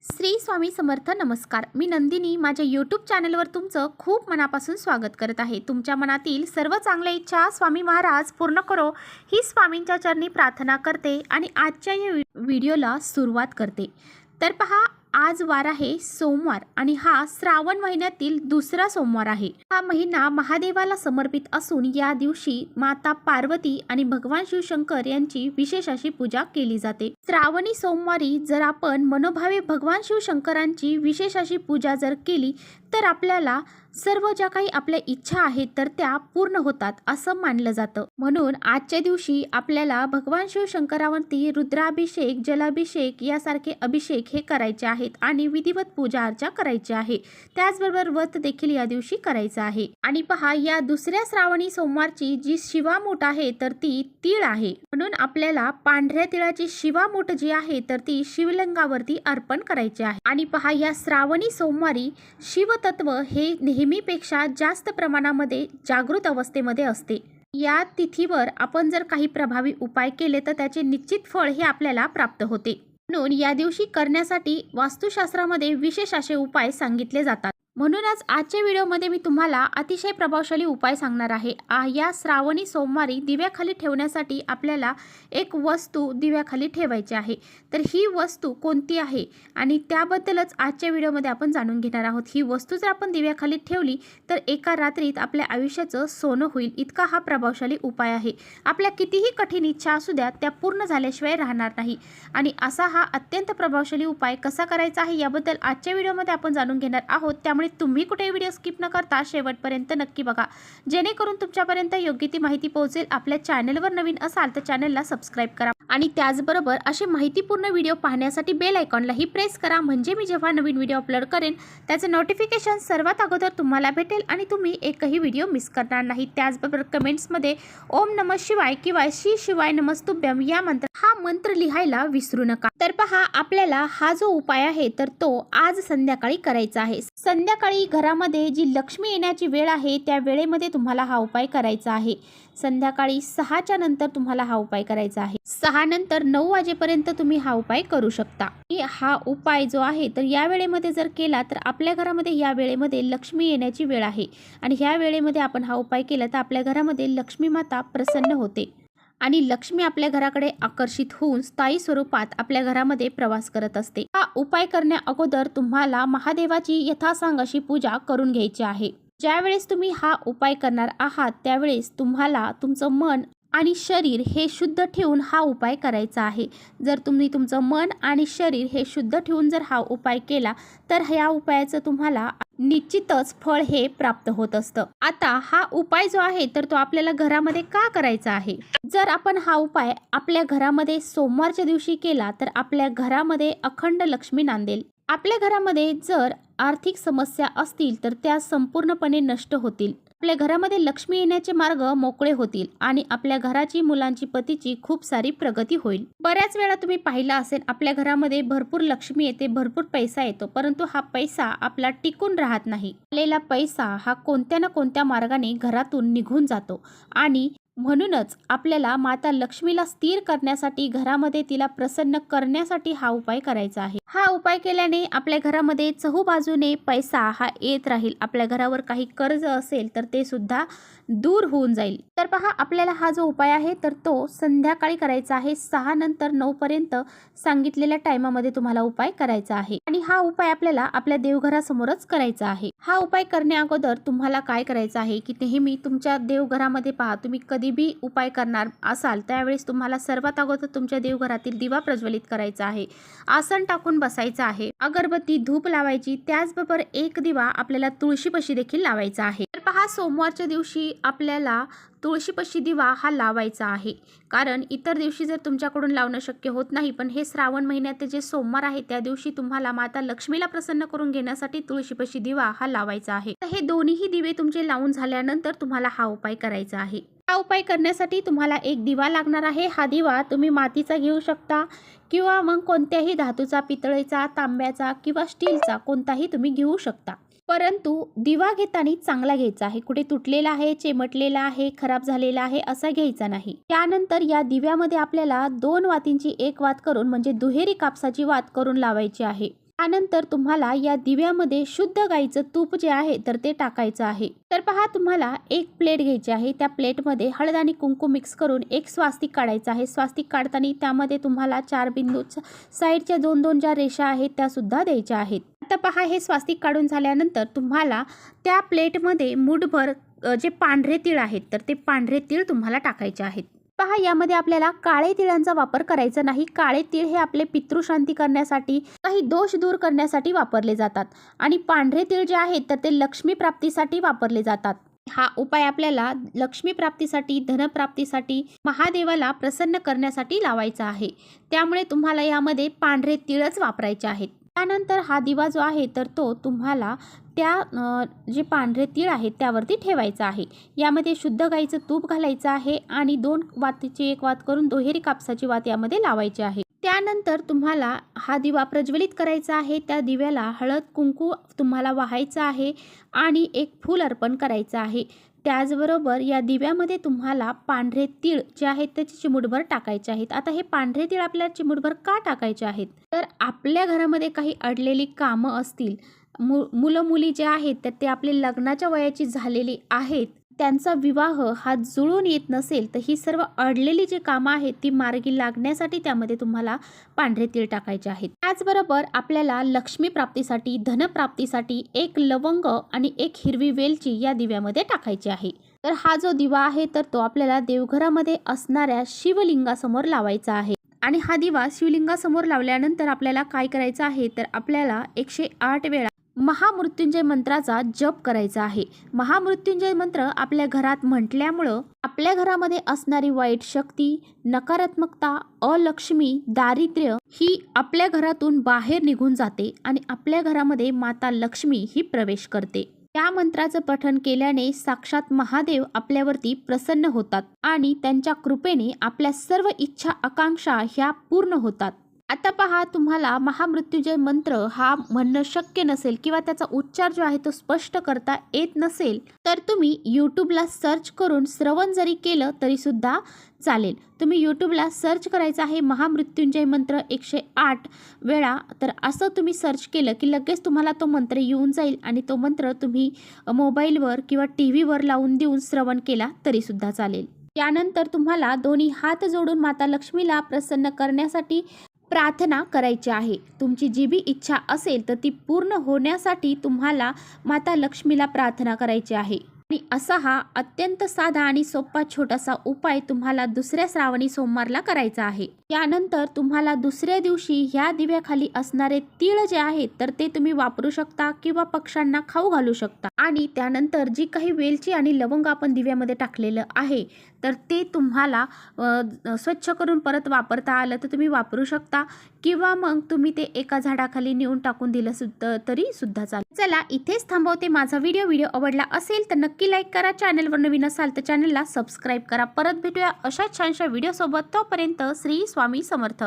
श्री स्वामी समर्थ. नमस्कार. मी नंदिनी माझ्या यूट्यूब चॅनलवर तुमचं खूप मनापासून स्वागत करत आहे. तुमच्या मनातील सर्व चांगल्या इच्छा स्वामी महाराज पूर्ण करो ही स्वामींच्या चरणी प्रार्थना करते आणि आजच्या या व्हिडिओला सुरुवात करते. तर पहा, आज वार आहे सोमवार आणि हा श्रावण महिन्यातील दुसरा सोमवार आहे. हा महिना महादेवाला समर्पित असून या दिवशी माता पार्वती आणि भगवान शिवशंकर यांची विशेष अशी पूजा केली जाते. श्रावणी सोमवारी जर आपण मनोभावे भगवान शिवशंकरांची विशेष अशी पूजा जर केली तर आपल्याला सर्व ज्या काही आपल्या इच्छा आहेत तर त्या पूर्ण होतात असं मानलं जातं. म्हणून आजच्या दिवशी आपल्याला भगवान शिवशंकरावरती रुद्राभिषेक, जलाभिषेक यासारखे अभिषेक हे करायचे आहेत आणि विधिवत पूजा अर्चा करायची आहे. त्याचबरोबर व्रत देखील या दिवशी करायचं आहे. आणि पहा, या दुसऱ्या श्रावणी सोमवारची जी शिवामूठ आहे तर ती तीळ आहे. म्हणून आपल्याला पांढऱ्या तिळाची शिवामूठ जी आहे तर ती शिवलिंगावरती अर्पण करायची आहे. आणि पहा, या श्रावणी सोमवारी शिवतत्व हे नेहमीपेक्षा जास्त प्रमाणामध्ये जागृत अवस्थेमध्ये असते. या तिथीवर आपण जर काही प्रभावी उपाय केले तर त्याचे निश्चित फळ हे आपल्याला प्राप्त होते. म्हणून या दिवशी करण्यासाठी वास्तुशास्त्रामध्ये विशेष असे उपाय सांगितले जातात. म्हणूनच आजच्या व्हिडिओमध्ये मी तुम्हाला अतिशय प्रभावशाली उपाय सांगणार आहे. या श्रावणी सोमवारी दिव्याखाली ठेवण्यासाठी आपल्याला एक वस्तू दिव्याखाली ठेवायची आहे. तर ही वस्तू कोणती आहे आणि त्याबद्दलच आजच्या व्हिडिओमध्ये आपण जाणून घेणार आहोत. ही वस्तू जर आपण दिव्याखाली ठेवली तर एका रात्रीत आपल्या आयुष्याचं सोनं होईल, इतका हा प्रभावशाली उपाय आहे. आपल्या कितीही कठीण इच्छा असू द्या त्या पूर्ण झाल्याशिवाय राहणार नाही. आणि असा हा अत्यंत प्रभावशाली उपाय कसा करायचा आहे याबद्दल आजच्या व्हिडिओमध्ये आपण जाणून घेणार आहोत. त्यामुळे तुम्ही कुठे व्हिडिओ स्किप न करता शेवटपर्यंत नक्की बघा, जेणेकरून तुमच्यापर्यंत योग्य ती माहिती पोहोचेल. आपल्या चॅनलवर नवीन असाल तर चॅनलला सबस्क्राईब करा आणि त्याचबरोबर असे माहितीपूर्ण व्हिडिओ पाहण्यासाठी बेल आयकॉनलाही प्रेस करा, म्हणजे मी जेव्हा नवीन व्हिडिओ अपलोड करेन त्याचे नोटिफिकेशन सर्वात अगोदर तुम्हाला भेटेल आणि तुम्ही एकही व्हिडिओ मिस करणार नाही. त्याचबरोबर कमेंट्समध्ये ओम नमः शिवाय किंवा श्री शिवाय नमस्तुभ्यम या मंत्र लिहायला विसरू नका. तर पहा, आपल्याला हा जो उपाय आहे तर तो आज संध्याकाळी करायचा आहे. संध्याकाळी घरामध्ये जी लक्ष्मी येण्याची वेळ आहे त्या वेळेमध्ये तुम्हाला हा उपाय करायचा आहे. संध्याकाळी 6च्या नंतर तुम्हाला हा उपाय करायचा आहे. 6 नंतर 9 वाजेपर्यंत तुम्ही हा उपाय करू शकता. हा उपाय जो आहे तर या वेळेमध्ये जर केला तर आपल्या घरामध्ये या वेळेमध्ये लक्ष्मी येण्याची वेळ आहे आणि ह्या वेळेमध्ये आपण हा उपाय केला तर आपल्या घरामध्ये लक्ष्मी माता प्रसन्न होते आणि लक्ष्मी आपल्या घराकडे आकर्षित होऊन स्थायी स्वरूपात आपल्या घरामध्ये प्रवास करत असते. हा उपाय करण्या अगोदर तुम्हाला महादेवाची यथासांग अशी पूजा करून घ्यायची आहे. ज्यावेळेस तुम्ही हा उपाय करणार आहात त्यावेळेस तुम्हाला तुमचं मन आणि शरीर हे शुद्ध ठेवून हा उपाय करायचा आहे. जर तुम्ही तुमचं मन आणि शरीर हे शुद्ध ठेवून जर हा उपाय केला तर ह्या उपायाचं तुम्हाला निश्चितच फळ हे प्राप्त होत असतं. आता हा उपाय जो आहे तर तो आपल्याला घरामध्ये का करायचा आहे? जर आपण हा उपाय आपल्या घरामध्ये सोमवारच्या दिवशी केला तर आपल्या घरामध्ये अखंड लक्ष्मी नांदेल. आपल्या घरामध्ये जर आर्थिक समस्या असतील तर त्या संपूर्णपणे नष्ट होतील. आपल्या घरामध्ये लक्ष्मी येण्याचे मार्ग मोकळे होतील आणि आपल्या घराची, मुलांची, पतीची खूप सारी प्रगती होईल. बऱ्याच वेळा तुम्ही पाहिलं असेल आपल्या घरामध्ये भरपूर लक्ष्मी येते, भरपूर पैसा येतो, परंतु हा पैसा आपला टिकून राहत नाही. आलेला पैसा हा कोणत्या ना कोणत्या मार्गाने घरातून निघून जातो आणि म्हणूनच आपल्याला माता लक्ष्मीला स्थिर करण्यासाठी, घरामध्ये तिला प्रसन्न करण्यासाठी हा उपाय करायचा आहे. हा उपाय केल्याने आपल्या घरामध्ये चहूबाजूने पैसा हा येत राहील. आपल्या घरावर काही कर्ज असेल तर ते सुद्धा दूर होऊन जाईल. तर पहा, आपल्याला हा जो उपाय आहे तर तो संध्याकाळी करायचा आहे. 6 नंतर 9 पर्यंत सांगितलेल्या टाइमामध्ये तुम्हाला उपाय करायचा आहे आणि हा उपाय आपल्याला आपल्या देवघरासमोरच करायचा आहे. हा उपाय करण्या अगोदर तुम्हाला काय करायचं आहे की नेहमी तुमच्या देवघरामध्ये पहा, तुम्ही कधी बी उपाय करणार असाल त्यावेळेस तुम्हाला सर्वात अगोदर तुमच्या देवघरातील दिवा प्रज्वलित करायचा आहे. आसन टाकून बसायचं आहे. अगरबत्ती, धूप लावायची. त्याचबरोबर एक दिवा आपल्याला तुळशीपाशी देखील लावायचा आहे. तर पहा, सोमवारच्या दिवशी आपल्याला तुळशीपाशी दिवा हा लावायचा आहे, कारण इतर दिवशी जर तुमच्याकडून लावणं शक्य होत नाही, पण हे श्रावण महिन्याचे जे सोमवार आहे त्या दिवशी तुम्हाला माता लक्ष्मीला प्रसन्न करून घेण्यासाठी तुळशीपाशी दिवा हा लावायचा आहे. तर हे दोन्ही दिवे तुमचे लावून झाल्यानंतर तुम्हाला हा उपाय करायचा आहे. हा उपाय करण्यासाठी तुम्हाला एक दिवा लागणार आहे. हा दिवा तुम्ही मातीचा घेऊ शकता किंवा मग कोणत्याही धातूचा, पितळेचा, तांब्याचा किंवा स्टीलचा कोणताही तुम्ही घेऊ शकता. परंतु दिवा घेताना चांगला घ्यायचा आहे. कुठे तुटलेला आहे, चिमटलेला आहे, खराब झालेला आहे असा घ्यायचा नाही. त्यानंतर या दिव्यामध्ये आपल्याला 2 वातींची एक वात करून म्हणजे दुहेरी कापसाची वात करून लावायची आहे. त्यानंतर तुम्हाला या दिव्यामध्ये शुद्ध गाईचं तूप जे आहे तर ते टाकायचं आहे. तर पहा, तुम्हाला एक प्लेट घ्यायची आहे. त्या प्लेटमध्ये हळद आणि कुंकू मिक्स करून एक स्वास्तिक काढायचं आहे. स्वास्तिक काढताना त्यामध्ये तुम्हाला 4 बिंदू साईडच्या 2-2 ज्या रेषा आहेत त्या सुद्धा द्यायच्या आहेत. आता पहा, हे स्वास्तिक काढून झाल्यानंतर तुम्हाला त्या प्लेटमध्ये मूठभर जे पांढरे तीळ आहेत तर ते पांढरे तीळ तुम्हाला टाकायचे आहेत. पहा, यामध्ये आपल्याला काळे तिळांचा वापर करायचा नाही. काळे तीळ हे आपले पितृशांती करण्यासाठी, काही दोष दूर करण्यासाठी वापरले जातात आणि पांढरे तीळ जे आहेत तर ते लक्ष्मी प्राप्तीसाठी वापरले जातात. हा उपाय आपल्याला लक्ष्मी प्राप्तीसाठी, धनप्राप्तीसाठी, महादेवाला प्रसन्न करण्यासाठी लावायचा आहे. त्यामुळे तुम्हाला यामध्ये पांढरे तीळच वापरायचे आहेत. त्यानंतर हा दिवा जो आहे तर तो तुम्हाला त्या जे पांढरे तीळ आहेत त्यावरती ठेवायचा आहे. यामध्ये शुद्ध गाईचं तूप घालायचं आहे आणि 2 वातीची 1 वात करून दुहेरी कापसाची वात यामध्ये लावायची आहे. त्यानंतर तुम्हाला हा दिवा प्रज्वलित करायचा आहे. त्या दिव्याला हळद कुंकू तुम्हाला वाहायचं आहे आणि एक फूल अर्पण करायचं आहे. त्याचबरोबर या दिव्यामध्ये तुम्हाला पांढरे तीळ जे आहेत त्याची चिमूटभर टाकायचे आहेत. आता हे पांढरे तीळ आपल्याला चिमूटभर का टाकायचे आहेत, तर आपल्या घरामध्ये काही अडलेली कामं असतील, मुलं मुली जे आहेत तर ते आपले लग्नाच्या वयाची झालेली आहेत, त्यांचा विवाह हा जुळून येत नसेल तर ही सर्व अडलेली जी कामं आहेत ती मार्गी लागण्यासाठी त्यामध्ये तुम्हाला पांढरे तीळ टाकायचे आहेत. त्याचबरोबर आपल्याला लक्ष्मी प्राप्तीसाठी, धनप्राप्तीसाठी एक लवंग आणि एक हिरवी वेलची या दिव्यामध्ये टाकायची आहे. तर हा जो दिवा आहे तर तो आपल्याला देवघरामध्ये असणाऱ्या शिवलिंगासमोर लावायचा आहे. आणि हा दिवा शिवलिंगासमोर लावल्यानंतर आपल्याला काय करायचं आहे, तर आपल्याला 108 वेळा महामृत्युंजय मंत्राचा जप करायचा आहे. महामृत्युंजय मंत्र आपल्या घरात म्हटल्यामुळं आपल्या घरामध्ये असणारी वाईट शक्ती, नकारात्मकता, अलक्ष्मी, दारिद्र्य ही आपल्या घरातून बाहेर निघून जाते आणि आपल्या घरामध्ये माता लक्ष्मी ही प्रवेश करते. या मंत्राचं पठण केल्याने साक्षात महादेव आपल्यावरती प्रसन्न होतात आणि त्यांच्या कृपेने आपल्या सर्व इच्छा आकांक्षा ह्या पूर्ण होतात. आता पहा, तुम्हाला महामृत्युंजय मंत्र हा म्हणणं शक्य नसेल किंवा त्याचा उच्चार जो आहे तो स्पष्ट करता येत नसेल तर तुम्ही यूट्यूबला सर्च करून श्रवण जरी केलं तरी सुद्धा चालेल. तुम्ही यूट्यूबला सर्च करायचं आहे महामृत्युंजय मंत्र 108 वेळा. तर असं तुम्ही सर्च केलं की लगेच तुम्हाला तो मंत्र येऊन जाईल आणि तो मंत्र तुम्ही मोबाईलवर किंवा TV वर लावून देऊन श्रवण केला तरी सुद्धा चालेल. त्यानंतर तुम्हाला दोन्ही हात जोडून माता लक्ष्मीला प्रसन्न करण्यासाठी प्रार्थना करायची आहे. तुमची जी बी इच्छा असेल तर ती पूर्ण होण्यासाठी तुम्हाला माता लक्ष्मीला प्रार्थना करायची आहे. आणि असा हा अत्यंत साधा आणि सोपा छोटासा उपाय तुम्हाला दुसऱ्या श्रावणी सोमवारला करायचा आहे. यानंतर तुम्हाला दुसऱ्या दिवशी ह्या दिव्याखाली असणारे तीळ जे आहेत तर ते तुम्ही वापरू शकता किंवा पक्ष्यांना खाऊ घालू शकता. आणि त्यानंतर जी काही वेलची आणि लवंग आपण दिव्यामध्ये टाकलेलं आहे तर ते तुम्हाला स्वच्छ करून परत वापरता आलं तर तुम्ही वापरू शकता किंवा मग तुम्ही ते एका झाडाखाली नेऊन टाकून दिलं तरी सुद्धा चालेल. चला, इथेच थांबवते माझा व्हिडिओ आवडला असेल तर नक्की लाईक करा. चॅनलवर नवीन असाल तर चॅनलला सबस्क्राईब करा. परत भेटूया अशा छानशा व्हिडिओसोबत. तोपर्यंत श्री स्वामी समर्थ.